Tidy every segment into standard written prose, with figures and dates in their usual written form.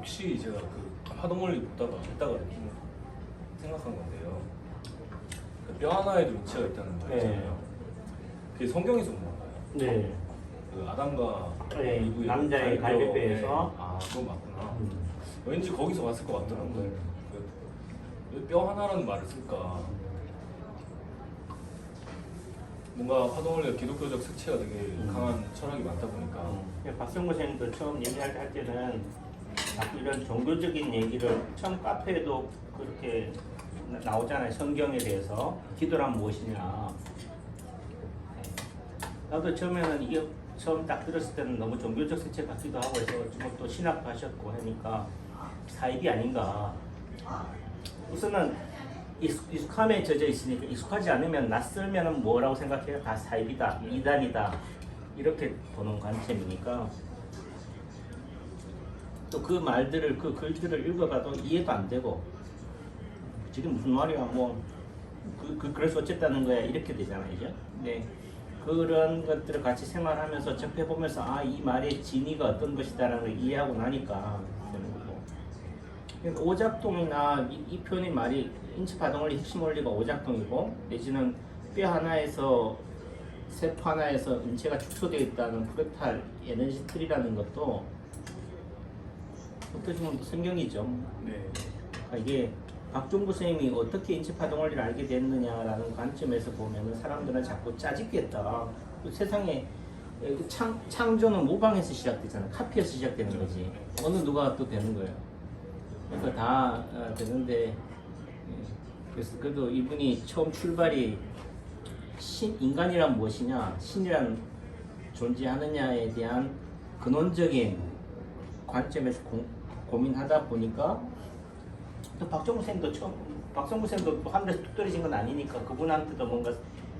혹시 제가 그 화동원리 보다가 했다가 좀 생각한 건데요. 그 뼈 하나에도 육체가 있다는 말 있잖아요. 그게 성경에서 온 건가요? 네. 그 아담과 네, 이브의 남자의 갈비뼈에서. 아, 그거 맞구나. 왠지 거기서 왔을 것 같더라고요. 왜 뼈 하나라는 말을 쓸까? 뭔가 화동원리가 기독교적 색채가 되게 강한 철학이 많다 보니까. 박성구 선생님도 처음 얘기할 때는 자꾸 이런 종교적인 얘기를 처음 카페에도 그렇게 나오잖아요. 성경에 대해서 기도란 무엇이냐. 나도 처음에는 이게 처음 딱 들었을 때는 너무 종교적 색채 같기도 하고 해서 좀 또 신학도 하셨고 하니까 사입이 아닌가. 우선은 익숙함에 젖어 있으니까 익숙하지 않으면 낯설면은 뭐라고 생각해요? 다 사입이다, 이단이다 이렇게 보는 관점이니까 또 그 말들을 그 글들을 읽어봐도 이해도 안 되고 지금 무슨 말이야 뭐 그래서 어쨌다는 거야 이렇게 되잖아요, 그죠? 네. 그런 것들을 같이 생활하면서 접해보면서 아, 이 말의 진위가 어떤 것이다라는 걸 이해하고 나니까 되는 거고. 그러니까 오작동이나 이 표현의 말이 인체파동원리 핵심 원리가 오작동이고 내지는 뼈 하나에서 세포 하나에서 인체가 축소되어 있다는 프랙탈 에너지 틀이라는 것도 어떻게 보면 성경이죠. 네. 그러니까 이게 박종구 선생님이 어떻게 인체파동 원리를 알게 됐느냐라는 관점에서 보면은 사람들은 자꾸 짜집겠다. 그 세상에 창조는 모방에서 시작되잖아. 카피에서 시작되는 거지. 어느 누가 또 되는 거예요. 그래서 다 되는데 그래서 그래도 이분이 처음 출발이 인간이란 무엇이냐, 신이란 존재하느냐에 대한 근원적인 관점에서 고민하다 보니까 또 박정구 쌤도 처음, 박성구 쌤도 또 하늘에서 뚝 떨어진 건 아니니까 그분한테도 뭔가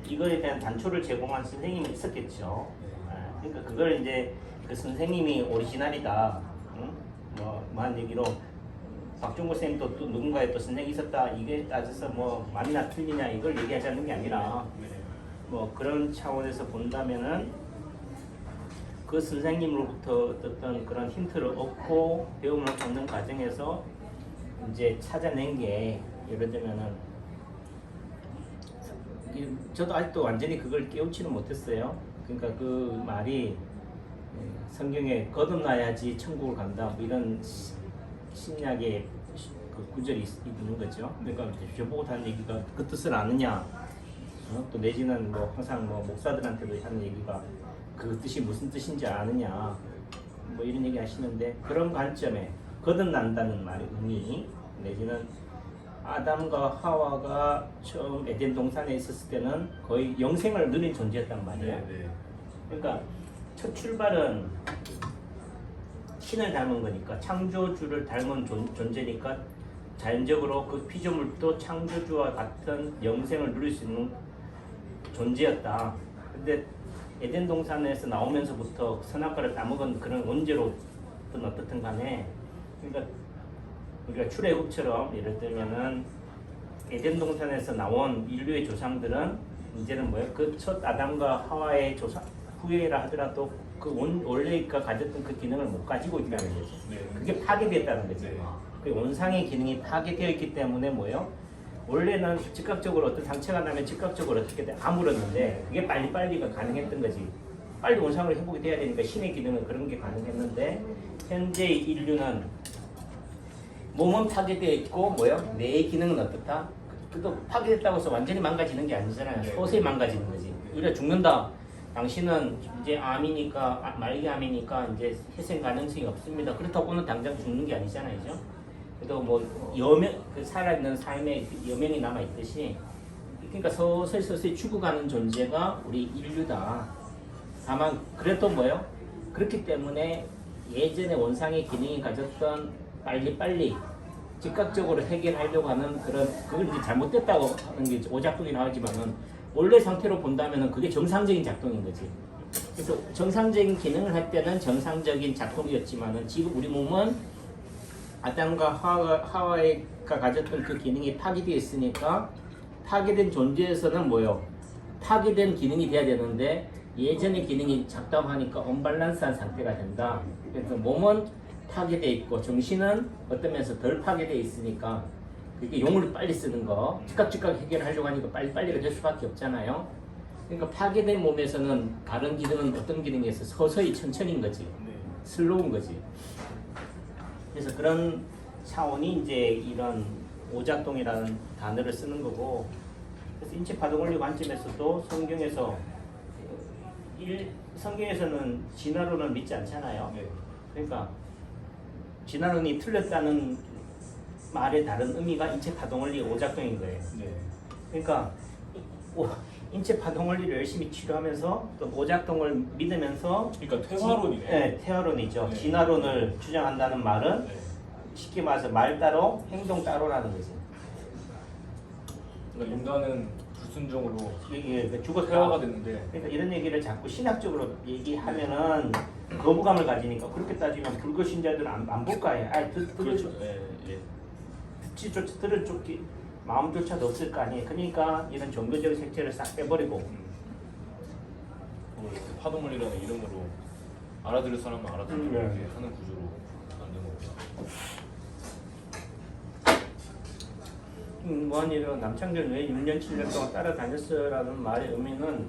이거에 대한 단초를 제공한 선생님이 있었겠죠. 그러니까 그걸 이제 그 선생님이 오리지널이다. 응? 뭐한 얘기로 박종구 쌤도 또 누군가의 또 선생이 있었다. 이게 따져서 뭐 맞나 틀리냐 이걸 얘기하자는 게 아니라 뭐 그런 차원에서 본다면은 그 선생님으로부터 어떤 그런 힌트를 얻고 배움을 얻는 과정에서 이제 찾아낸 게 예를 들면은 저도 아직도 완전히 그걸 깨우치는 못했어요. 그러니까 그 말이 성경에 거듭나야지 천국을 간다 뭐 이런 신약의 그 구절이 있는 거죠. 그러니까 저보고 하는 얘기가 그 뜻을 아느냐, 또 내지는 뭐 항상 뭐 목사들한테도 하는 얘기가 그 뜻이 무슨 뜻인지 아느냐, 뭐 이런 얘기 하시는데 그런 관점에 거듭난다는 말의 의미 내지는 아담과 하와가 처음 에덴 동산에 있었을 때는 거의 영생을 누린 존재였단 말이에요. 네. 그러니까 첫 출발은 신을 닮은 거니까 창조주를 닮은 존재니까 자연적으로 그 피조물도 창조주와 같은 영생을 누릴 수 있는 존재였다. 근데 에덴 동산에서 나오면서부터 선악과를 따먹은 그런 원죄로든 어떻든 간에 그러니까 우리가 출애굽처럼 예를 들면은 에덴 동산에서 나온 인류의 조상들은 이제는 뭐예요? 그 첫 아담과 하와의 조상 후예라 하더라도 그 원래가 가졌던 그 기능을 못 가지고 있다는 거죠. 네. 그게 파괴됐다는 거죠. 네. 그 원상의 기능이 파괴되어 있기 때문에 뭐예요? 원래는 즉각적으로 어떤 상처가 나면 즉각적으로 어떻게 아물었는데 그게 빨리빨리가 가능했던 거지. 빨리 원상을 회복이 돼야 되니까 신의 기능은 그런 게 가능했는데 현재 인류는 몸은 파괴되어 있고 뭐요? 뇌의 기능은 어떻다? 그도 파괴됐다고 해서 완전히 망가지는 게 아니잖아요. 네. 서서히 망가지는 거지. 우리가 죽는다. 당신은 이제 암이니까 말기 암이니까 이제 회생 가능성이 없습니다. 그렇다고 오늘 당장 죽는 게 아니잖아요, 그죠? 그래도 뭐 여명 그 살아있는 삶에 여명이 남아 있듯이 그러니까 서서히 죽어가는 존재가 우리 인류다. 다만 그래도 뭐요? 그렇기 때문에 예전에 원상의 기능이 가졌던 빨리빨리 즉각적으로 해결하려고 하는 그걸 이제 잘못됐다고 하는 게 오작동이라고 하지만은 원래 상태로 본다면은 그게 정상적인 작동인 거지. 그래서 정상적인 기능을 할 때는 정상적인 작동이었지만은 지금 우리 몸은 아담과 하와가 가졌던 그 기능이 파괴되어 있으니까 파괴된 존재에서는 뭐요? 파괴된 기능이 돼야 되는데 예전의 기능이 작동하니까 언밸런스한 상태가 된다. 그래서 몸은 파괴돼 있고 정신은 어떤 면에서 덜 파괴돼 있으니까 그게 용을 빨리 쓰는 거 즉각 해결하려고 하니까 빨리가 될 수밖에 없잖아요. 그러니까 파괴된 몸에서는 다른 기능은 어떤 기능에서 서서히 천천히인 거지. 네. 슬로운 거지. 그래서 그런 차원이 이제 이런 오작동이라는 단어를 쓰는 거고, 그래서 인체 파동 원리 관점에서도 성경에서 성경에서는 진화론을 믿지 않잖아요. 네. 그러니까 진화론이 틀렸다는 말의 다른 의미가 인체 파동 원리 오작동인 거예요. 네. 그러니까 인체 파동 원리를 열심히 치료하면서 또 오작동을 믿으면서 그러니까 퇴화론이네. 네, 퇴화론이죠. 네. 진화론을 주장한다는 말은 네. 쉽게 말해서 말 따로 행동 따로라는 거지. 그러니까 인간은 불순종으로 이게 죽었다. 퇴화가 됐는데 그러니까 이런 얘기를 자꾸 신학적으로 얘기하면은 거부감을 가지니까, 그렇게 따지면 불교 신자들은 안 볼 거 아니에요. 아니, 그렇죠. 예, 예. 듣지조차 들을 쫓기 마음조차도 없을 거 아니에요. 그러니까 이런 종교적 색채를 싹 빼버리고 그걸 이렇게 파동물이라는 이름으로 알아들을 사람은 알아듣게 네. 하는 구조로 만든 겁니다. 무한리로 남창전 왜 6년 7년 동안 따라다녔어라는 말의 의미는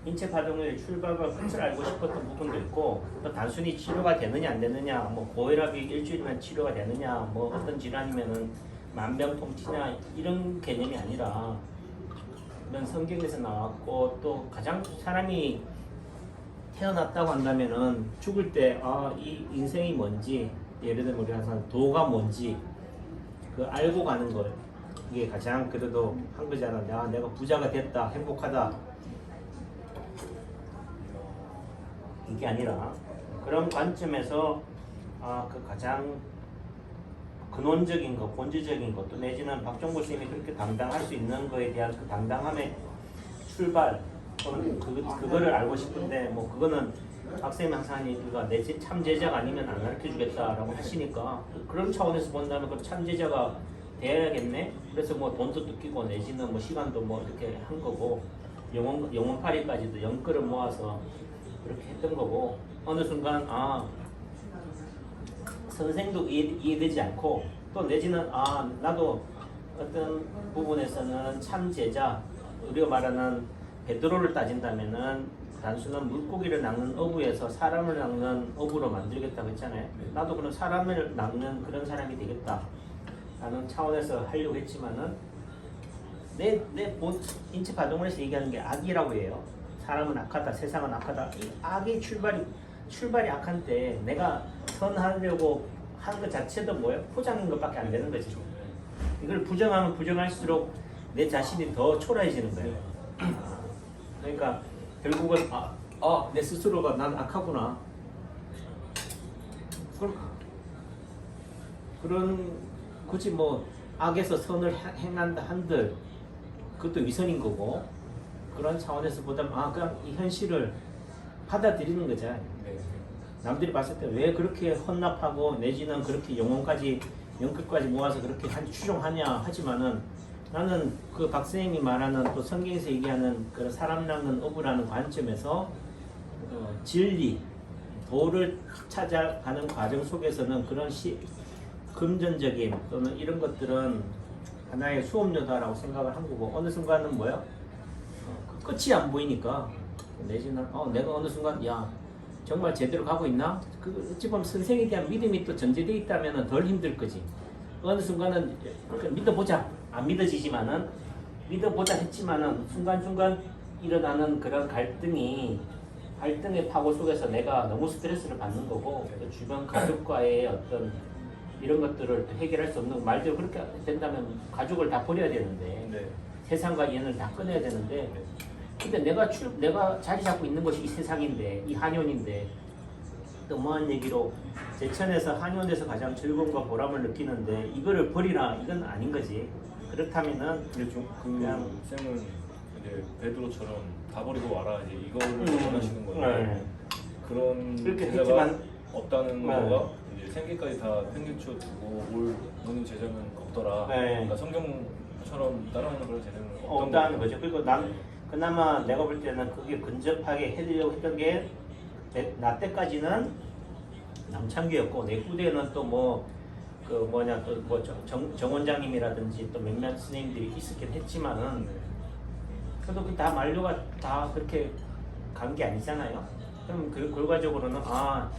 인체 파동의 출발과 끝을 알고 싶었던 부분도 있고, 또 단순히 치료가 되느냐 안 되느냐, 뭐 고혈압이 일주일이면 치료가 되느냐, 뭐 어떤 질환이면은 만병통치냐, 이런 개념이 아니라 이런 성경에서 나왔고, 또 가장 사람이 태어났다고 한다면은 죽을 때 이 인생이 뭔지, 예를 들면 우리 항상 도가 뭔지 그 알고 가는 거, 이게 가장 그래도 한 거잖아. 내가 부자가 됐다, 행복하다, 이게 아니라 그런 관점에서 그 가장 근원적인 것, 본질적인 것, 또 내지는 박종보 선생님이 그렇게 당당할 수 있는 거에 대한 그 당당함의 출발, 또는 그거를 알고 싶은데, 뭐 그거는 박사님 항상 하니까 내 참제자가 아니면 안 가르쳐주겠다라고 하시니까, 그런 차원에서 본다면 그 참제자가 돼야겠네. 그래서 뭐 돈도 뜯기고 내지는 뭐 시간도 뭐 이렇게 한 거고, 영혼파리까지도 영끌을 모아서 그렇게 했던 거고, 어느 순간 선생도 이해되지 않고, 또 내지는 나도 어떤 부분에서는 참제자, 우리가 말하는 베드로를 따진다면은 단순한 물고기를 낚는 어부에서 사람을 낚는 어부로 만들겠다고 했잖아요. 나도 그런 사람을 낚는 그런 사람이 되겠다 라는 차원에서 하려고 했지만은 내 인체 파동에서 얘기하는 게 악이라고 해요. 사람은 악하다, 세상은 악하다. 이 악의 출발이 악한데 내가 선하려고 하는 것 자체도 뭐예요? 포장인 것밖에 안 되는 거지. 이걸 부정하면 부정할수록 내 자신이 더 초라해지는 거예요. 그러니까 결국은 내 스스로가 난 악하구나. 그런 굳이 뭐 악에서 선을 행한다 한들 그것도 위선인 거고, 그런 차원에서 보다는 그냥 이 현실을 받아들이는 거죠. 네. 남들이 봤을 때 왜 그렇게 헌납하고 내지는 그렇게 영끝까지 모아서 그렇게 추종하냐 하지만은, 나는 그 박사님이 말하는 또 성경에서 얘기하는 그런 사람 낚는 어부라는 관점에서 진리, 도를 찾아가는 과정 속에서는 그런 금전적인 또는 이런 것들은 하나의 수업료다라고 생각을 한 거고, 어느 순간은 뭐야? 그 끝이 안 보이니까 내지는 내가 어느 순간 정말 제대로 가고 있나? 그 어찌 보면 선생에 대한 믿음이 또 전제되어 있다면 덜 힘들 거지. 어느 순간은 믿어보자, 안 믿어지지만은 믿어보자 했지만은 순간순간 일어나는 그런 갈등의 파고 속에서 내가 너무 스트레스를 받는 거고, 또 주변 가족과의 어떤 이런 것들을 해결할 수 없는, 말대로 그렇게 된다면 가족을 다 버려야 되는데, 네. 세상과 인연을 다 끊어야 되는데, 근데 내가 자리 잡고 있는 것이 이 세상인데, 이 한의원인데, 너무한 얘기로 제천에서 한의원에서 가장 즐거움과 보람을 느끼는데 이거를 버리라, 이건 아닌 거지. 그렇다면은 근데 그냥 쌤은 이제 베드로처럼 다 버리고 와라, 이제 이거를 원하시는 건데, 네. 그런 그렇게 제자가 했지만 없다는 네. 거가 이제 생계까지 다 팽개쳐 두고 올 오는 제자는 없더라. 네. 그러니까 성경처럼 따라오는 그런 제자는 없다는 거죠. 그리고 난 그나마 내가 볼 때는 그게 근접하게 해드리려고 했던 게, 나 때까지는 남창규였고 내 후대는 또 뭐 그 뭐냐 또 뭐 정 원장님이라든지 또 몇몇 선생님들이 있었긴 했지만은 그래도 그 다 만료가 다 그렇게 간 게 아니잖아요. 그럼 그 결과적으로는 아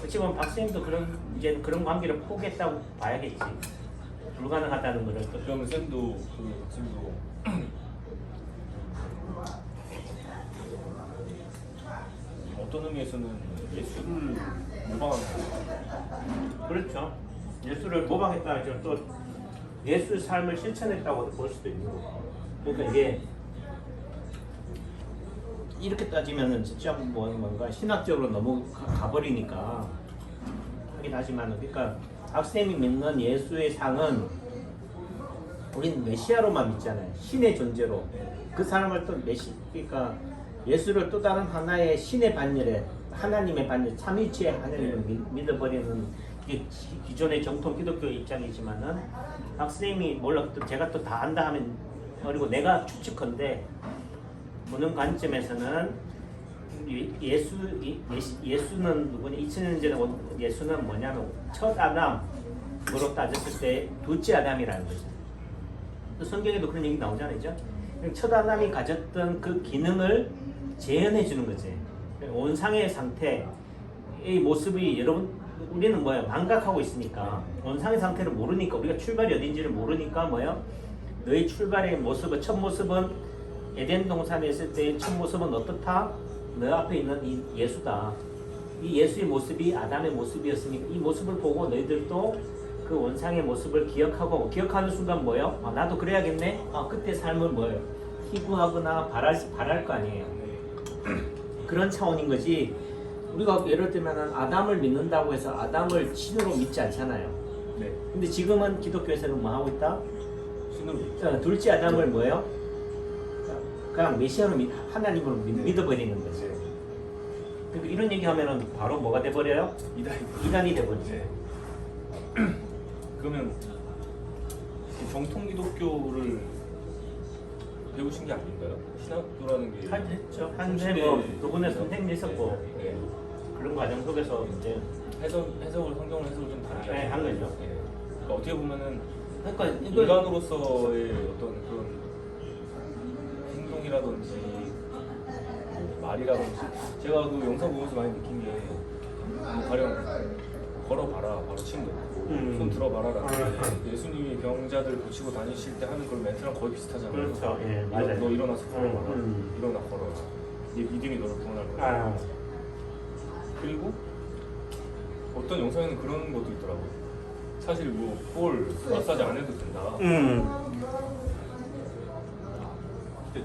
어찌 보면 박 선생님도 그런 이제 그런 관계를 포기했다고 봐야겠지. 불가능하다는 거를 또 그러면 쌤도 쌤도 어떤 의미에서는 예술을 모방하는 거예요. 그렇죠. 예술을 모방했다는 점또 예술 삶을 실천했다고도 볼 수도 있는 거고. 그러니까 이게 이렇게 따지면은 진짜 뭔가 신학적으로 너무 가버리니까 하긴 하지만은 그러니까 학생이 믿는 예수의 상은 우리는 메시아로만 믿잖아요. 신의 존재로 그 사람을 또 그러니까 예수를 또 다른 하나의 신의 반열에 하나님의 반열 삼위일체의 하나님을 믿어버리는 이게 기존의 정통 기독교 입장이지만은 학생이 몰라 또 제가 또 다 안다 하면 그리고 내가 추측컨대 보는 관점에서는 예수는 누구냐 2000년 전에 온 예수는 뭐냐면 첫 아담으로 따졌을 때 둘째 아담이라는 거죠. 또 성경에도 그런 얘기 나오잖아요. 첫 아담이 가졌던 그 기능을 재현해 주는 거지. 원상의 상태, 이 모습이 여러분 우리는 뭐야 망각하고 있으니까 원상의 상태를 모르니까 우리가 출발이 어딘지를 모르니까 뭐야 너의 출발의 모습은 첫 모습은 에덴 동산에 있을 때의 첫 모습은 어떻다? 너 앞에 있는 이 예수다. 이 예수의 모습이 아담의 모습이었으니까 이 모습을 보고 너희들도 그 원상의 모습을 기억하는 순간 뭐예요? 아, 나도 그래야겠네. 아, 그때 삶은 뭐예요? 희구하거나 바랄 거 아니에요. 그런 차원인 거지. 우리가 예를 들면 아담을 믿는다고 해서 아담을 신으로 믿지 않잖아요. 네. 근데 지금은 기독교에서는 뭐 하고 있다? 신으로 믿죠. 자, 둘째 아담을 뭐예요? 그냥 메시아로 하나님으로 믿어버리는 거죠. 그러니까 이런 얘기하면은 바로 뭐가 돼버려요? 이단이 돼버리죠. 네. 그러면 이 정통 기독교를 배우신 게 아닌가요? 신학교라는 게 했죠. 한세 뭐두 분의 선생님이 있었고 네. 그런 과정 속에서 이제 해석을 성경을 해석을 좀 다르게 네, 한 거죠. 네. 그러니까 어떻게 보면은 그러니까 인간으로서의 어떤 그런 행동이라든지 뭐 말이라든지 제가 그 영상 보면서 많이 느낀 게 가령 걸어봐라 바로 침 놓고 손 들어봐라라는 게 예수님이 병자들 고치고 다니실 때 하는 그런 멘트랑 거의 비슷하잖아요. 그렇죠. 예, 맞아요. 너 일어나서 걸어봐라. 일어나 걸어라. 네 믿음이 너를 구원할 거야. 그리고 어떤 영상에는 그런 것도 있더라고요. 사실 뭐 볼 마사지 안 해도 된다.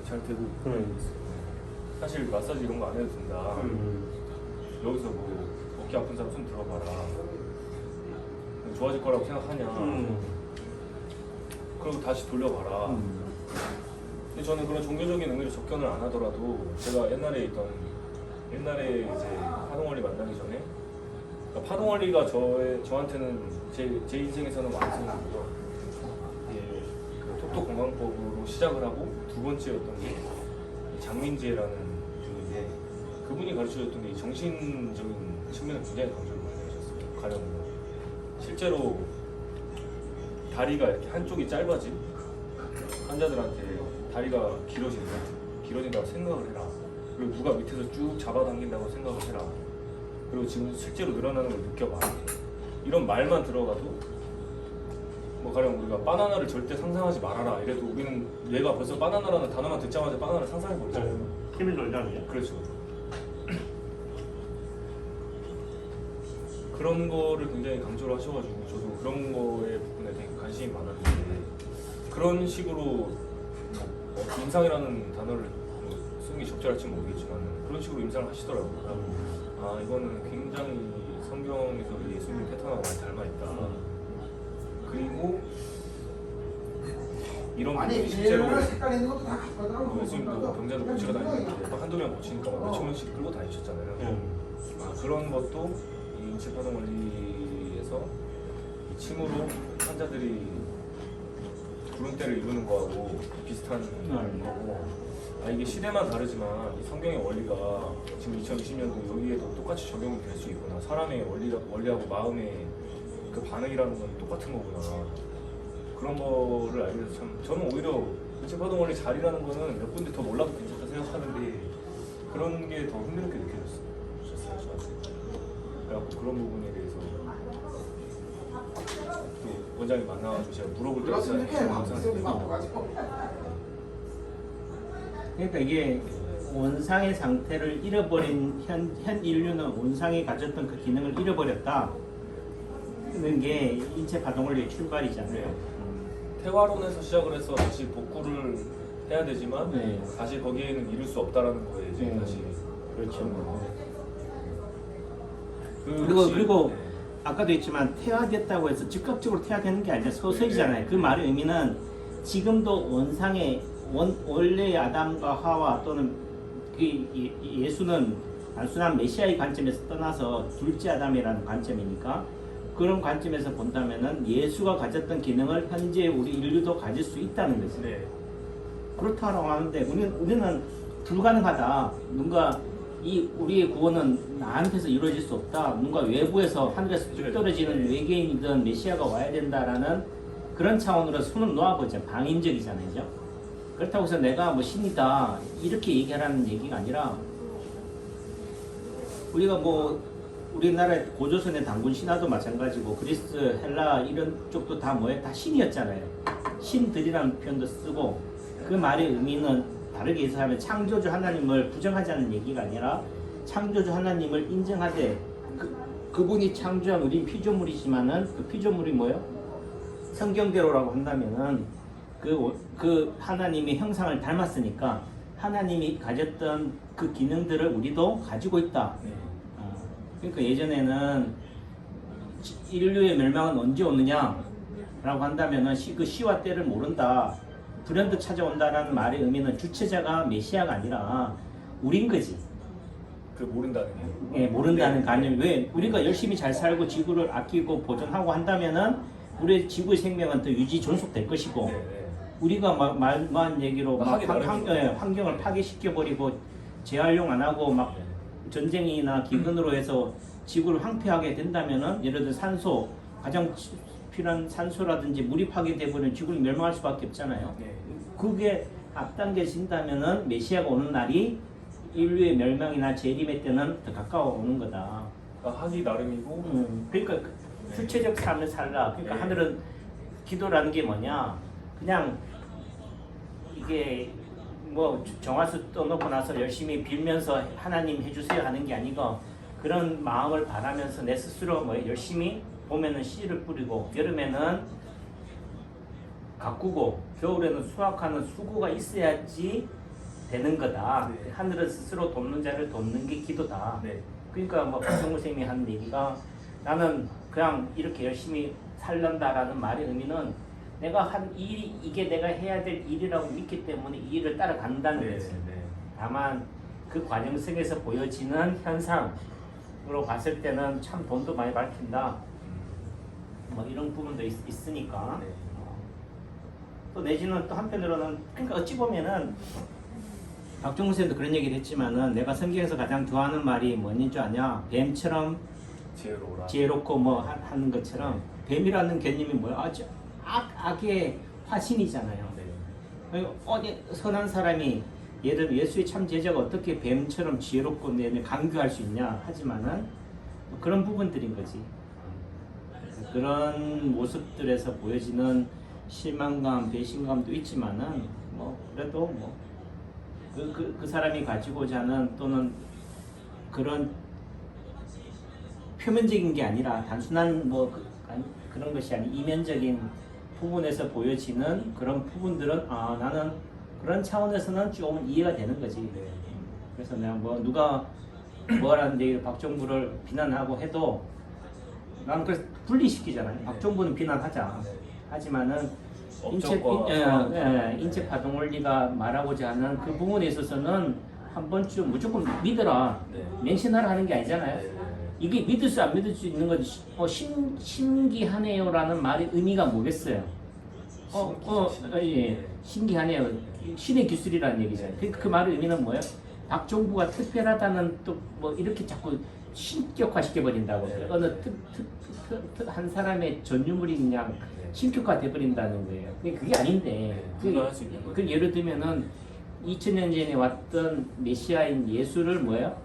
잘 되고 사실 마사지 이런 거 안 해도 된다. 여기서 뭐 어깨 아픈 사람 손 들어봐라. 좋아질 거라고 생각하냐. 그리고 다시 돌려봐라. 근데 저는 그런 종교적인 의미로 접견을 안 하더라도 제가 옛날에 이제 파동원리 만나기 전에 그러니까 파동원리가 저한테는 제 인생에서는 완성이고요. 그 톡톡 건강법으로 시작을 하고 두 번째였던 게 장민재라는 분인데 그분이 가르쳐줬던 게 정신적인 측면을 굉장히 강조를 많이 하셨어요. 가령 실제로 다리가 이렇게 한쪽이 짧아진 환자들한테 다리가 길어진다고 생각을 해라. 그리고 누가 밑에서 쭉 잡아당긴다고 생각을 해라. 그리고 지금 실제로 늘어나는 걸 느껴봐. 이런 말만 들어가도 뭐 가령 우리가 바나나를 절대 상상하지 말아라 이래도 우리는 얘가 벌써 바나나라는 단어만 듣자마자 바나나를 상상해버리잖아요. 힘이 돌잖아요. 그렇죠. 그런 거를 굉장히 강조를 하셔가지고 저도 그런 거에 부분에 되게 관심이 많았는데 그런 식으로 뭐 임상이라는 단어를 쓰는 게 적절할지는 모르겠지만 그런 식으로 임상을 하시더라고요. 아 이거는 굉장히 성경에서 예수님 패턴하고 많이 닮아있다. 그리고 이런 분들이 실제로 예수님도 병자들 고치러 다니는데 한두 명 고치니까 막 몇천 명씩 끌고 다니셨잖아요. 아, 그런 것도 이 인체 파동 원리에서 이 침으로 환자들이 구름대를 이루는 거하고 비슷한 거고 이게 시대만 다르지만 이 성경의 원리가 지금 2020년도 여기에도 똑같이 적용이 될 수 있구나. 사람의 원리하고 마음의 그 반응이라는 건 똑같은 거구나. 그런 거를 알게 돼서 참 저는 오히려 인체파동 원리 잘이라는 거는 몇 군데 더 몰라도 괜찮다 생각하는데 그런 게 더 흥미롭게 느껴졌어요. 저한테. 그래갖고 그런 부분에 대해서 또 원장님 만나가지고 제가 물어볼 때가 있어요. 그러니까 이게 원상의 상태를 잃어버린 현 인류는 원상이 가졌던 그 기능을 잃어버렸다. 는 게 인체 파동 원리의 출발이잖아요. 태화론에서 시작을 해서 다시 복구를 해야 되지만 네. 다시 거기에는 이룰 수 없다라는 거에 이제 네. 다시 그렇죠. 그렇지. 그리고 네. 아까도 했지만 퇴화됐다고 해서 즉각적으로 퇴화되는 게 아니라 서서히잖아요. 그 말의 의미는 지금도 원상의 원래의 아담과 하와 또는 그 예수는 단순한 메시아의 관점에서 떠나서 둘째 아담이라는 관점이니까 그런 관점에서 본다면은 예수가 가졌던 기능을 현재 우리 인류도 가질 수 있다는 거죠. 네. 그렇다고 하는데 우리는 불가능하다. 뭔가 우리의 구원은 나한테서 이루어질 수 없다. 뭔가 외부에서 하늘에서 뚝 떨어지는 외계인이든 메시아가 와야 된다라는 그런 차원으로 손을 놓아보자. 방임적이잖아요. 그죠? 그렇다고 해서 내가 뭐 신이다 이렇게 얘기하라는 얘기가 아니라 우리가 뭐 우리나라 고조선의 단군 신화도 마찬가지고 그리스, 헬라 이런 쪽도 다 뭐예요? 다 신이었잖아요. 신들이라는 표현도 쓰고 그 말의 의미는 다르게 해석하면 창조주 하나님을 부정하자는 얘기가 아니라 창조주 하나님을 인정하되 그분이 창조한 우린 피조물이지만은 그 피조물이 뭐예요? 성경대로라고 한다면은 그 하나님의 형상을 닮았으니까 하나님이 가졌던 그 기능들을 우리도 가지고 있다. 네. 그러니까 예전에는 인류의 멸망은 언제 오느냐 라고 한다면은 그 시와 때를 모른다. 불현듯 찾아온다라는 말의 의미는 주체자가 메시아가 아니라 우린 거지. 그 모른다는 게. 예, 모른다는 네. 관념이 왜 우리가 열심히 잘 살고 지구를 아끼고 보존하고 한다면은 우리 지구의 생명은 더 유지 존속될 것이고 네, 네. 우리가 말만 얘기로 막 하기 나름이죠. 환경을 파괴시켜 버리고 재활용 안 하고 막 전쟁이나 기근으로 해서 지구를 황폐하게 된다면은 예를 들어 산소 가장 필요한 산소라든지 물이 파괴돼 버리면 지구를 멸망할 수밖에 없잖아요. 네. 그게 앞당겨진다면은 메시아가 오는 날이 인류의 멸망이나 재림의 때는 더 가까워 오는 거다. 그러니까 하기 나름이고. 그러니까 주체적 삶을 살라. 그러니까 네. 하늘은 기도라는 게 뭐냐? 그냥 이게 뭐 정화수 떠놓고 나서 열심히 빌면서 하나님 해주세요 하는 게 아니고 그런 마음을 바라면서 내 스스로 뭐 열심히 봄에는 씨를 뿌리고 여름에는 가꾸고 겨울에는 수확하는 수고가 있어야지 되는 거다. 네. 하늘은 스스로 돕는 자를 돕는 게 기도다. 네. 그러니까 뭐 박정우 선생님이 하는 얘기가 나는 그냥 이렇게 열심히 살란다라는 말의 의미는 내가 한 일이 이게 내가 해야 될 일이라고 믿기 때문에 이 일을 따라간다는 네. 거지. 네. 다만 그 과정 속에서 보여지는 현상으로 봤을 때는 참 돈도 많이 밝힌다. 뭐 이런 부분도 있으니까. 네. 또 내지는 또 한편으로는 그러니까 어찌 보면은 박종훈 선생님도 그런 얘기를 했지만은 내가 성경에서 가장 좋아하는 말이 뭐인 줄 아냐? 뱀처럼 지혜로우라. 지혜롭고 뭐 하는 것처럼 뱀이라는 개념이 뭐야? 악의 화신이잖아요. 네. 어디 선한 사람이 예를 들어 예수의 참 제자가 어떻게 뱀처럼 지혜롭고 내내 강교할 수 있냐 하지만은 그런 부분들인 거지. 그런 모습들에서 보여지는 실망감, 배신감도 있지만은 뭐 그래도 뭐 그 사람이 가지고자 하는 또는 그런 표면적인 게 아니라 단순한 뭐 그런 것이 아닌 이면적인 부분에서 보여지는 그런 부분들은 나는 그런 차원에서는 조금 이해가 되는 거지. 그래서 내가 뭐 누가 뭐라는 얘기를 박정부를 비난하고 해도 나는 그래서 분리시키잖아요. 박정부는 비난하자. 하지만은 인체 파동 원리가 말하고자 하는 그 부분에 있어서는 한 번쯤 무조건 믿어라, 맹신하라 하는 게 아니잖아요. 이게 믿을 수 안 믿을 수 있는 거지. 신기하네요라는 말의 의미가 뭐겠어요? 예. 신기하네요. 신의 기술이라는 얘기잖아요. 그 말의 의미는 뭐예요? 박종부가 특별하다는 또 뭐 이렇게 자꾸 신격화시켜 버린다고. 네. 어느 한 사람의 전유물이 그냥 신격화돼 버린다는 거예요. 근데 그게 아닌데. 불가할 수 있는 거죠. 예를 들면은 2000년 전에 왔던 메시아인 예수를 뭐예요?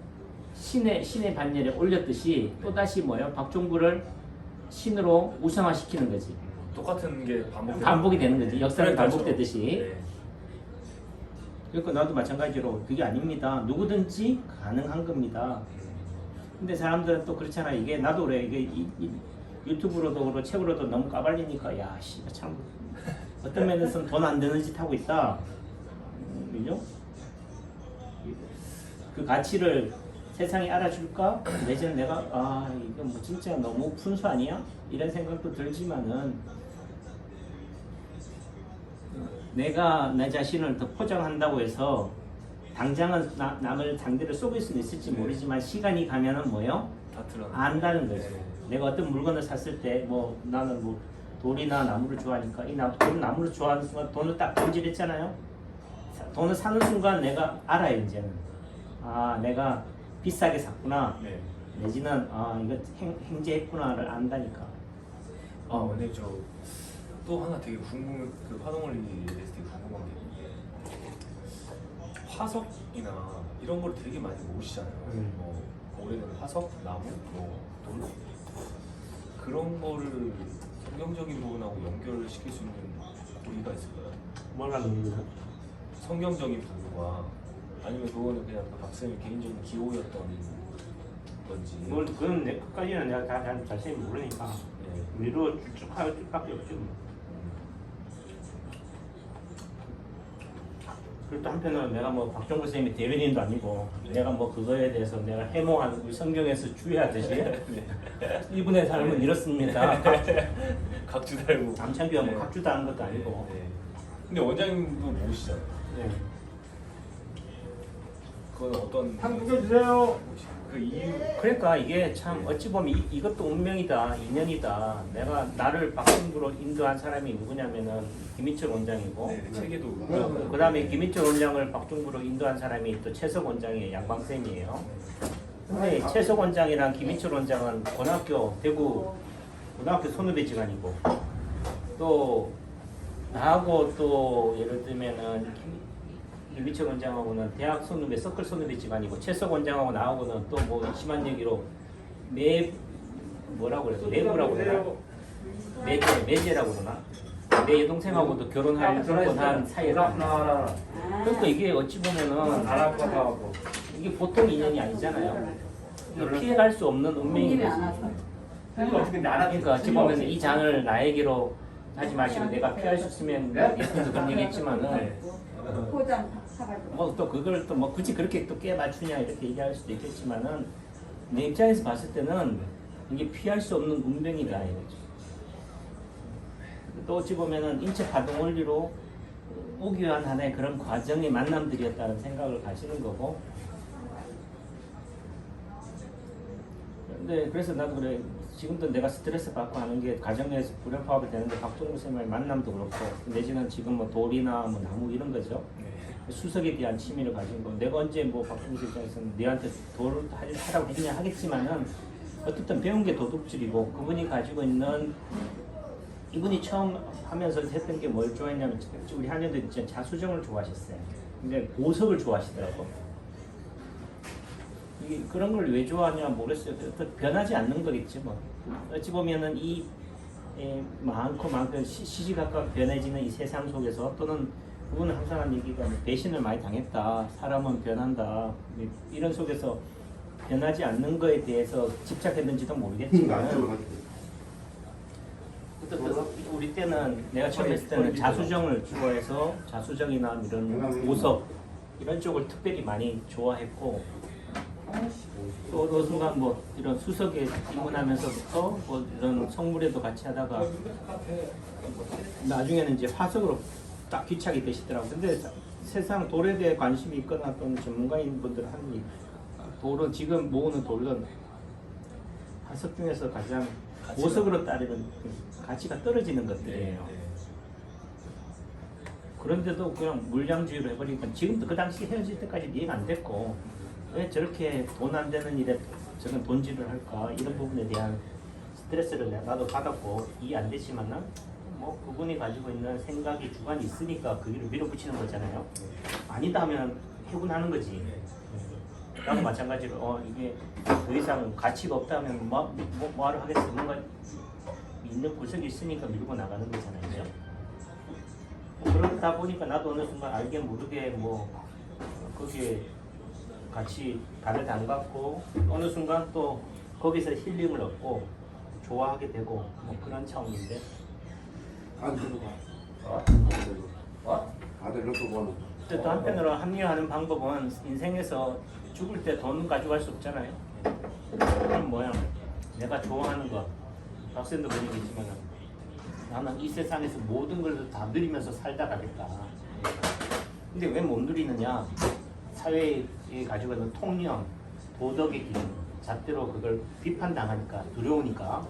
신의 반열에 올렸듯이 또 다시 뭐예요? 박종부를 신으로 우상화시키는 거지. 똑같은 게 반복이 되는 거지. 역사는 그러니까 반복되듯이. 네. 그러니까 나도 마찬가지로 그게 아닙니다. 누구든지 가능한 겁니다. 근데 사람들은 또 그렇잖아. 이게 나도 그래. 이게 유튜브로도 그렇고 책으로도 너무 까발리니까 야, 씨, 참 어떤 면에서는 돈 안 되는 짓 하고 있다. 그죠? 그 가치를 세상이 알아줄까? 내지는 내가 이거 뭐 진짜 너무 푼수 아니야? 이런 생각도 들지만은 내가 내 자신을 더 포장한다고 해서 당장은 남을 상대를 속일 수는 있을지 모르지만 시간이 가면은 뭐요? 다 드러나. 안다는 거죠. 네. 내가 어떤 물건을 샀을 때 뭐 나는 뭐 돌이나 나무를 좋아하니까 나무를 좋아하는 순간 돈을 딱 본질했잖아요. 돈을 사는 순간 내가 알아요 이제는. 내가 비싸게 샀구나. 네. 내지는 이거 행제했구나를 안다니까. 근데 저 또 하나 되게 궁금 그 화동원리 대해서 되게 궁금한 게 화석이나 이런 걸 되게 많이 모으시잖아요. 뭐 오래된 화석, 나무, 뭐 돌. 그런 거를 성경적인 부분하고 연결시킬 수 있는 고리가 있을까요? 뭐라는 거죠? 성경적인 부분과 아니면 그거는 그냥 박사님 개인적인 기호였던 건지. 그건 그까지는 내가 다 자세히 모르니까 네. 위로 쭉 하여 쭉밖에 없죠. 그리고 또 한편으로는 내가 뭐 박종구 선생님이 대변인도 아니고 내가 뭐 그거에 대해서 내가 해몽한 우리 성경에서 주의하듯이 이분의 삶은 이렇습니다. 각주 달고. 남창규가 뭐 네. 각주다는 것도 아니고. 네. 근데 원장님도 모으시잖아요. 네. 그건 어떤 한국에 주세요. 그 이유. 그러니까 이게 참 어찌 보면 이것도 운명이다, 인연이다. 내가 나를 박종구로 인도한 사람이 누구냐면은 김인철 원장이고, 네, 책에도 그 다음에 김인철 원장을 박종구로 인도한 사람이 또 최석 원장이에요, 양방쌤이에요. 근데 최석 원장이랑 김인철 원장은 대구 고등학교 선후배지간이고, 또 나하고 또 예를 들면은 김인철 원장하고는 대학 선후배, 서클 선후배 집안이고 최석 원장하고 나하고는 또 뭐 심한 얘기로 뭐라고 그래? 매부라고 그러나? 매제라고 그러나? 내 여동생하고도 결혼할 뻔한 사이라. 그러니까 이게 어찌 보면은 이게 보통 인연이 아니잖아요. 이게 피해갈 수 없는 운명인 거지. 그러니까 어찌 보면 이 장을 나에게로 하지 마시고 내가 피할 수 있으면 예전에도 그런 얘기했지만은 포장 사가지고. 뭐 또 그걸 또 뭐 굳이 그렇게 또 깨 맞추냐 이렇게 얘기할 수도 있겠지만은 내 입장에서 봤을 때는 이게 피할 수 없는 운명이다 이거죠. 또 어찌 보면은 인체 파동 원리로 오기 위한 하나의 그런 과정의 만남들이었다는 생각을 가지는 거고. 근데 그래서 나도 그래. 지금도 내가 스트레스 받고 하는 게 가정에서 불협화음이 되는데 박종구 쌤과의 만남도 그렇고 내지는 지금 뭐 돌이나 뭐 나무 이런 거죠. 네. 수석에 대한 취미를 가진 거. 내가 언제 뭐 박종구 입장에서는 너한테 돌을 하라고 했냐 하겠지만은 어쨌든 배운 게 도둑질이고 그분이 가지고 있는 이분이 처음 하면서 했던 게 뭘 좋아했냐면 우리 한여들 진짜 자수정을 좋아하셨어요. 근데 보석을 좋아하시더라고. 이게 그런 걸 왜 좋아하냐 모르겠어요. 변하지 않는 거겠지 뭐. 어찌 보면은 이 많고 시시각각 변해지는 이 세상 속에서 또는 그분은 항상 하는 얘기가 배신을 많이 당했다. 사람은 변한다. 이런 속에서 변하지 않는 거에 대해서 집착했는지도 모르겠지만 우리 때는 내가 처음 했을 때는 자수정을 좋아해서 자수정이나 이런 보석 이런 쪽을 특별히 많이 좋아했고 또 어느 순간 뭐 이런 수석에 입문하면서부터 뭐 이런 성물에도 같이 하다가 나중에는 이제 화석으로 딱 귀착이 되시더라고. 근데 세상 돌에 대해 관심이 있거나 또는 전문가인 분들 하는 돌은 지금 모으는 돌은 화석 중에서 가장 보석으로 따르는 가치가 떨어지는 것들이에요. 그런데도 그냥 물량주의로 해버리니까 지금도 그 당시 헤어질 때까지 이해가 안 됐고 왜 저렇게 돈 안 되는 일에 저는 돈질을 할까 이런 부분에 대한 스트레스를 나도 받았고 이해 안 되지만은 뭐 그분이 가지고 있는 생각이 주관이 있으니까 그 일을 밀어붙이는 거잖아요. 아니다 하면 해군하는 거지. 나도 마찬가지로 이게 더 이상 가치가 없다면 뭐하러 하겠어. 뭔가 있는 구석이 있으니까 밀고 나가는 거잖아요. 그죠? 그러다 보니까 나도 어느 순간 알게 모르게 뭐 거기에 같이 발을 담갔고 어느 순간 또 거기서 힐링을 얻고 좋아하게 되고 뭐 그런 차원인데 아들 놓고 보는. 또 한편으로 합리화하는 방법은 인생에서 죽을 때 돈 가져갈 수 없잖아요. 그럼 뭐야? 내가 좋아하는 거 박쌤도 그런 얘기지만 나는 이 세상에서 모든 걸 다 누리면서 살다 가겠다. 근데 왜 못 누리느냐? 사회에 가지고 있는 통념, 도덕의 기준, 잣대로 그걸 비판당하니까 두려우니까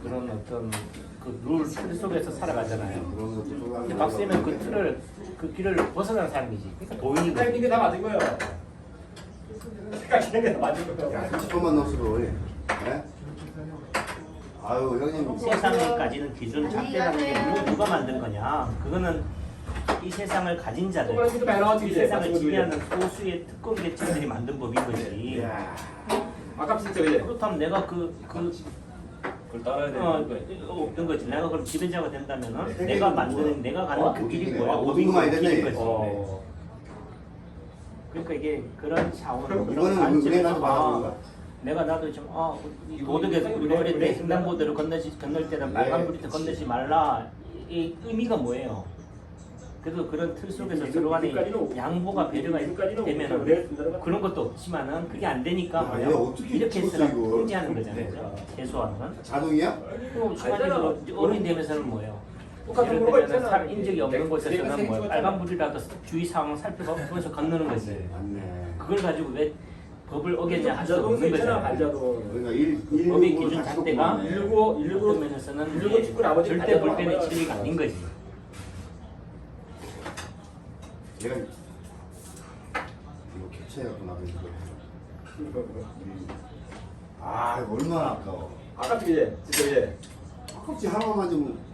그런 어떤 그 룰 틀 속에서 살아가잖아요. 근데 박쌤은 그 틀을 그 길을 벗어난 사람이지. 그러니까 도인이 딱 이게 다 맞은 거예요. 딱 이게 다 맞은 거예요. 야, 30분만 넣었어, 예? 아유, 형님. 세상에까지는 기준 잣대라는 게 누가 만든 거냐? 그거는 이 세상을 가진 자들, 이 세상을 지배하는 소수의 특권 계층들이 만든 법인 거지. 아깝지 진짜 그제. 그렇다면 내가 그걸 따라야 되는 거예요. 없는 거지. 내가 그럼 지배자가 된다면은 내가 만드는 내가 가는 그 길이 뭐야? 오빈 많이 길인 됐네. 거지. 그러니까 이게 그런 차원으로 그런 이거는 관점에서 왜 나도 말하는 거야? 내가 나도 좀 이 도덕에서 우리가 어릴 때 횡단보도를 건널 때는 빨간 불이트 건너지 말라. 이 의미가 뭐예요? 그래도 그런 틀 속에서 서로 간에 양보가 배려가 되면은 그런 것도 없지만은 그게 안 되니까 야, 뭐야? 얘 어떻게 이렇게 쳤어, 해서 이거? 통제하는 거잖아요. 그죠? 최소한은. 자동이야? 그럼 추가적으로 어린 되면서는 뭐예요? 똑같은 예를 거가 들면 있잖아. 인적이 없는 내가 곳에서는 뭐 생각했잖아. 빨간 불이라도 주의 상황 살펴보면서 건너는 거지. 맞네. 그걸 가지고 왜 법을 어겼냐 할 수 없는 있잖아. 거잖아요. 발자동. 그러니까 법의 기준 잣대가 일구 어떤 면에서는 일구 축구 아버지 절대 발자동 불변의 하고요. 진리가 아닌 거지. 내가 이거 캡처해갖고 나도 이거. 아, 이거 얼마나 아까워. 아깝지 그제. 진짜 그제. 아깝지, 하나만 좀.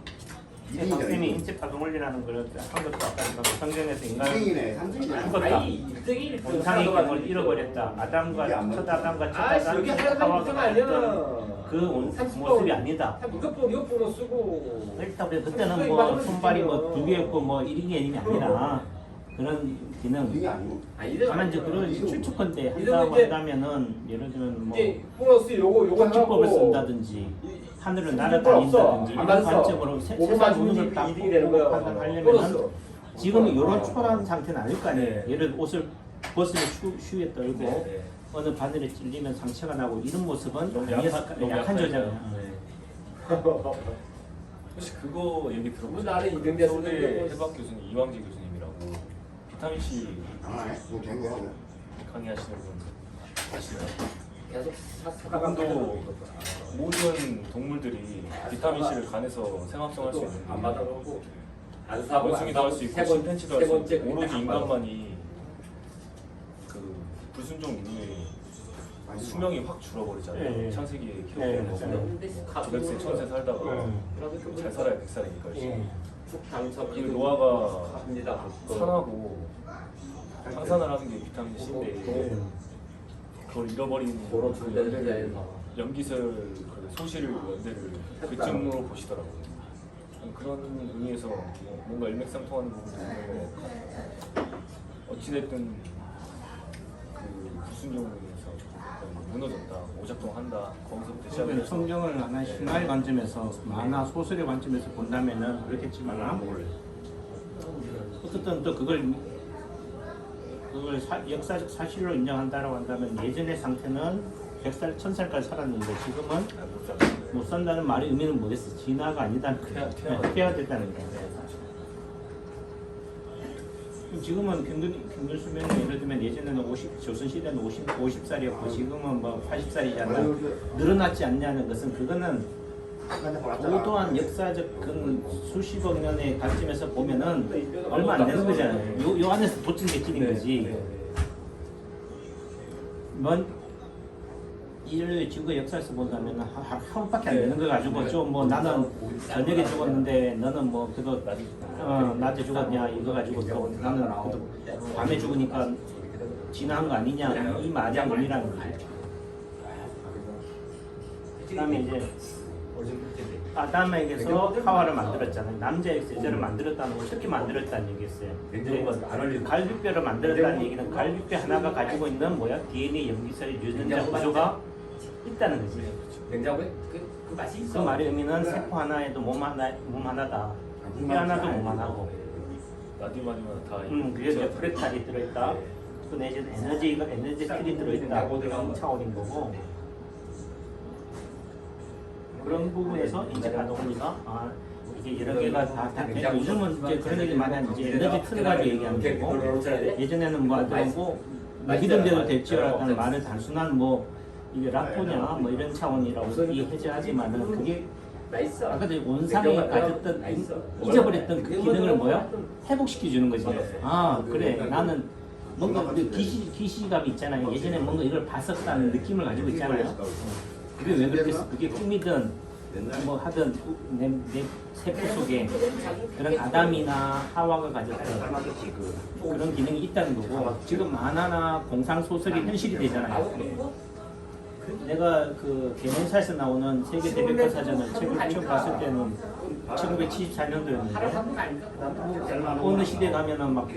박쌤이 인체 파동원리라는 걸 한 것도 아까 성경에서 인간 2등이네, 3등이네. 죽었다. 이등이 원상의 경을 잃어버렸다. 아담과 첫 아담과 첫 아담 여기 하나만 하와가 아니야. 그 모습이 아니다. 이것도 쓰고. 일단 그때는 뭐 손발이 뭐 두 개였고 뭐 1인 개념이 아니라 그런 기능. 이게 아니고? 다만 이제 그런 추측컨대 이거는 한다고 이제 한다면은 예를 들면 뭐 이제 보너스 요거 법칙법을 해갖고 쓴다든지 하늘을 없어. 날아다닌다든지 안 이런 받았어. 관점으로 5분만 세상 주면 모든 걸다 이득이 되는 거야. 판단하려면은 보너스. 지금 이런 초라한 상태는 아닐 거 아니에요. 네. 예를 들어 옷을 벗으면 추위에 떨고 네. 어느 바늘에 찔리면 상처가 나고 이런 모습은 너무 약한 약한 저잖아요. 네. 혹시 그거 얘기 들어보셨어요? 나는 이등 됐을 서울대 텐데. 해박 교수님 이광재 교수님이라고 비타민 C 아, 뭐 된거 강의하시는 분 아시나요? 계속 그분도 모든 동물들이 비타민 C를 간에서 생합성할 수 안 있는데 받아놓고 안 사고 원숭이도 할 수 있고 침팬지도 할 수 있고 오로지 인간만이 그 불순종 인류의 수명이 확 줄어버리잖아요. 네. 창세기에 키우고 네, 먹고 맞아요. 900세, 1000세 살다가 잘 살아야 100살이니까 예. 이 노화가 합니다. 산하고 항산을 하는 게 비타민 C인데 그걸 잃어버린 그런 그 분들에서 염기설 그 소실 연대를 그쯤으로 보시더라고요. 그런 의미에서 뭔가 일맥상통하는 부분이 있는 것 같고 어찌됐든 그 불순종에 의해서 무너졌다, 오작동한다 거기서부터 시작해서 성경을 하나 신화의 관점에서 만화 소설의 관점에서 본다면은 그렇겠지만 어쨌든 또 그걸 역사적 사실로 인정한다라고 한다면 예전의 상태는 100살, 1000살까지 살았는데 지금은 못 산다는 말의 의미는 뭐겠어? 진화가 아니다는 거야. 퇴화됐다는 거야. 지금은 평균 수명이 예를 들면 예전에는 조선 시대는 50살이었고 지금은 뭐 80살이잖아. 늘어났지 않냐는 것은 그거는 고도한 역사적 그 수십억 년의 관점에서 보면은 얼마 안 되는 거잖아요. 요 안에서 도찐개찐인 거지. 먼 인류 지구의 역사에서 본다면 하루밖에 안 되는 거 가지고 좀 뭐 나는 저녁에 죽었는데 너는 뭐 그래도 낮에 죽었냐 이거 가지고 또 나는 그래도 밤에 죽으니까 지나한 거 아니냐 이 말이 아니라는 거예요. 그다음에 이제 아담에게서 하와를 만들었잖아요. 남자에게서 여자를 만들었다는 걸 어떻게 만들었다는 얘기였어요. 갈비뼈를 만들었다는 얘기는 갈비뼈 하나가 가지고 있는 뭐야 DNA 염기설의 유전자 구조가 있다는 거지. 냉장고에 그 맛이 그 있어. 말의 의미는 세포 하나에도 몸 하나다. 뼈 하나도 몸 하나고. 마디마디마다 다. 그게 이제 프레탈이 들어있다. 그 내지는 에너지들이 들어있다. 그런 차원인 거고. 그런 부분에서 이제 가동원리가 이게 여러 개가 다 요즘은 이제 그런 얘기 많이 하는 이제 에너지 틀을 가지고 얘기하는 거고 예전에는 뭐 믿음대로 될지라는 말은 단순한 뭐 이게 라포냐 뭐 이런 차원이라고 이해하지만은 그게 아까 전에 원상에 가졌던 잊어버렸던 그 기능을 뭐야 회복시켜 주는 거지. 아 그래 나는 뭔가 기시감이 있잖아요. 예전에 뭔가 이걸 봤었다는 느낌을 가지고 있잖아요. 그게 왜 그랬겠어? 그게 꿈이든 뭐 하든 내 세포 속에 그런 아담이나 하와가 가졌던 그런 기능이 있다는 거고 지금 만화나 공상 소설이 현실이 되잖아요. 내가 그 개몽사에서 나오는 세계 대백과 사전을 책을 처음 봤을 때는 1974년도였는데 어느 시대 가면은 막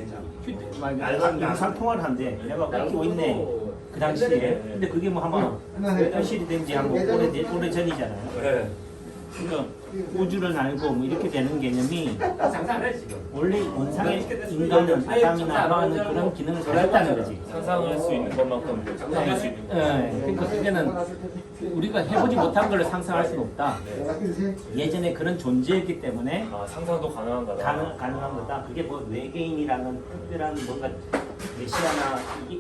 영상 통화를 한대. 내가 뺏기고 있네. 그 당시에. 근데 그게 뭐 한번 현실이 된지 한 오래 전이잖아요. 네. 그러니까 우주를 알고 뭐 이렇게 되는 개념이 장사를 지금. 원래 원상의 인간은 아담이나 하와는 그런 기능을 가졌다는 거지. 상상할 수 있는 것만큼 상상할 수 있는 거. 그러니까 그게는 우리가 해보지 못한 걸 상상할 수는 없다. 예전에 그런 존재였기 때문에 상상도 가능한 거다. 가능한 거다. 그게 뭐 외계인이라는 특별한 뭔가 메시아나 이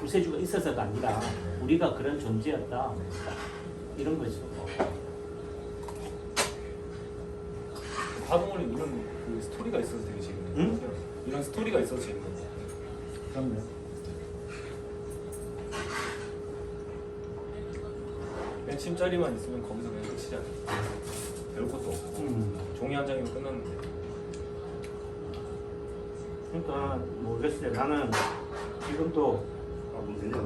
구세주가 있어서가 아니라 우리가 그런 존재였다. 이런 거죠. 화동원리 이런 그 스토리가 있어서 되게 재밌는 응? 것 같아요. 이런 스토리가 있어서 재밌는 것 같아요. 그럼요. 그냥 침자리만 있으면 거기서 그냥 끝이잖아요. 배울 것도 없고 종이 한 장이면 끝났는데. 그러니까 모르겠어요. 나는 지금 또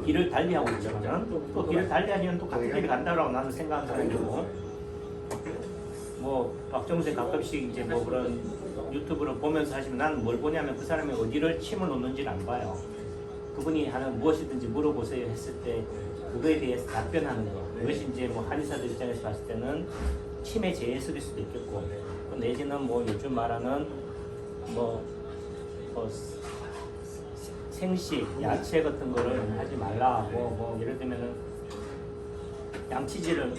길을 달리하고 있잖아. 또 길을 달리하면 또 같은 길을 간다고 나는 생각하는 사람이고. 뭐 박정세 가끔씩 이제 뭐 그런 유튜브를 보면서 하시면 나는 뭘 보냐면 그 사람이 어디를 침을 놓는지를 안 봐요. 그분이 하는 무엇이든지 물어보세요 했을 때 그거에 대해서 답변하는 거. 그것이 이제 뭐 한의사들 입장에서 봤을 때는 침의 재해석일 수도 있겠고 내지는 뭐 요즘 말하는 뭐 생식, 야채 같은 거를 하지 말라. 뭐 예를 들면은 양치질을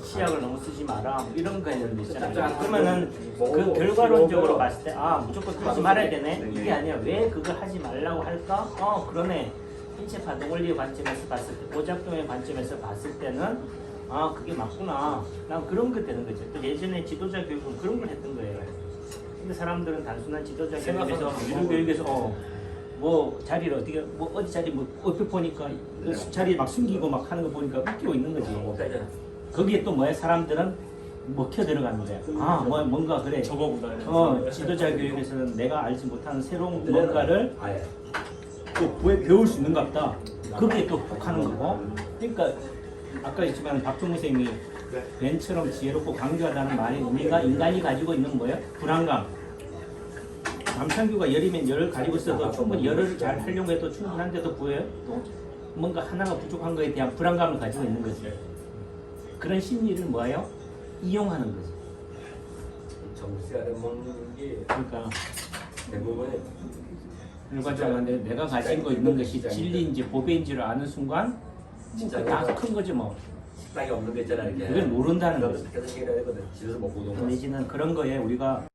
치약을 너무 쓰지 마라. 뭐 이런 개념도 있잖아요. 그러면은 그 결과론적으로 봤을 때 무조건 하지 말아야 되네. 이게 아니라 왜 그걸 하지 말라고 할까? 그러네. 인체 파동 원리의 관점에서 봤을 때, 오작동의 관점에서 봤을 때는 그게 맞구나. 난 그런 거 되는 거죠. 또 예전에 지도자 교육은 그런 걸 했던 거예요. 근데 사람들은 단순한 지도자 교육에서 유료 교육에서 뭐 자리를 어떻게 뭐 어디 자리 뭐 옆에 보니까 그 자리 막 숨기고 막 하는 거 보니까 웃기고 있는 거지. 거기에 또 뭐야 사람들은 먹혀 들어가는 거야. 뭐 뭔가 그래. 저거보다. 지도자 교육에서는 내가 알지 못하는 새로운 뭔가를 또 배울 수 있는가 보다. 거기에 또 혹하는 거고. 그러니까 아까 했지만 박종무 선생님이 벤처럼 지혜롭고 강조하다는 말의 의미가 인간이 가지고 있는 뭐야? 불안감. 남창규가 열이면 열을 가지고 있어도 충분히 열을 잘 하려고 해도 충분한데도 보여요? 또 뭔가 하나가 부족한 거에 대한 불안감을 가지고 있는 거지. 그런 심리를 뭐예요? 이용하는 거지. 정치가 먹는 게 그러니까 대부분의 결과적으로 내가 가진 거 있는 것이 진리인지 보배인지를 아는 순간 진짜 다 큰 거지 뭐. 식당이 없는 거 있잖아 이렇게. 그걸 모른다는 거지. 그래서 집에서 먹고 오는 거. 내지는 그런 거에 우리가